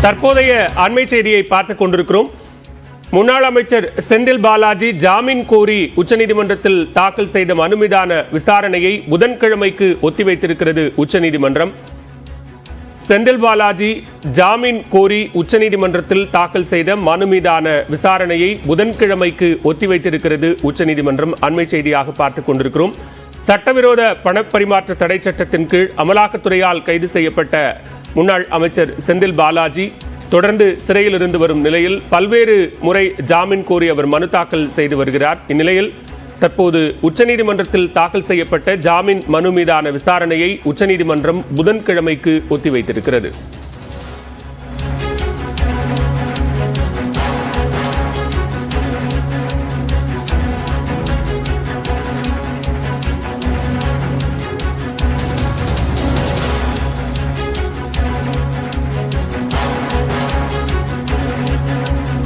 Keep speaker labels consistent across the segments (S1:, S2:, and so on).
S1: தற்போதைய அண்மை செய்தியை பார்த்துக் கொண்டிருக்கிறோம். முன்னாள் அமைச்சர் செந்தில் பாலாஜி ஜாமீன் கோரி உச்சநீதிமன்றத்தில் தாக்கல் செய்த மனு மீதான விசாரணையை புதன்கிழமைக்கு ஒத்திவைத்திருக்கிறது உச்சநீதிமன்றம். செந்தில் பாலாஜி ஜாமீன் கோரி உச்சநீதிமன்றத்தில் தாக்கல் செய்த மனு மீதான விசாரணையை புதன்கிழமைக்கு ஒத்திவைத்திருக்கிறது உச்சநீதிமன்றம். அண்மை செய்தியாக பார்த்துக் கொண்டிருக்கிறோம். சட்டவிரோத பணப்பரிமாற்ற தடை சட்டத்தின் கீழ் அமலாக்கத்துறையால் கைது செய்யப்பட்ட முன்னாள் அமைச்சர் செந்தில் பாலாஜி தொடர்ந்து சிறையில் இருந்து வரும் நிலையில் பல்வேறு முறை ஜாமீன் கோரி அவர் மனு தாக்கல் செய்து வருகிறார். இந்நிலையில் தற்போது உச்சநீதிமன்றத்தில் தாக்கல் செய்யப்பட்ட ஜாமீன் மனு மீதான விசாரணையை உச்சநீதிமன்றம் புதன்கிழமைக்கு ஒத்திவைத்திருக்கிறது.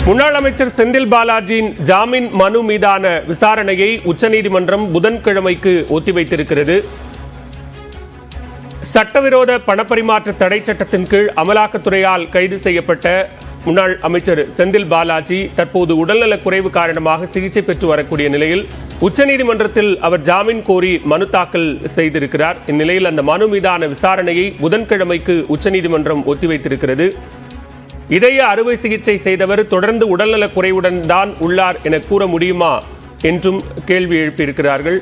S1: முன்னாள் அமைச்சர் செந்தில் பாலாஜியின் ஜாமீன் மனு மீதான விசாரணையை உச்சநீதிமன்றம் புதன்கிழமைக்கு ஒத்திவைத்திருக்கிறது. சட்டவிரோத பணப்பரிமாற்ற தடை சட்டத்தின் கீழ் அமலாக்கத்துறையால் கைது செய்யப்பட்ட முன்னாள் அமைச்சர் செந்தில் பாலாஜி தற்போது உடல்நலக் குறைவு காரணமாக சிகிச்சை பெற்று வரக்கூடிய நிலையில் உச்சநீதிமன்றத்தில் அவர் ஜாமீன் கோரி மனு தாக்கல் செய்திருக்கிறார். இந்நிலையில் அந்த மனு மீதான விசாரணையை புதன்கிழமைக்கு உச்சநீதிமன்றம் ஒத்திவைத்திருக்கிறது. இதய அறுவை சிகிச்சை செய்தவர் தொடர்ந்து உடல்நலக் குறைவுடன் தான் உள்ளார் என கூற முடியுமா என்றும் கேள்வி எழுப்பியிருக்கிறார்கள்.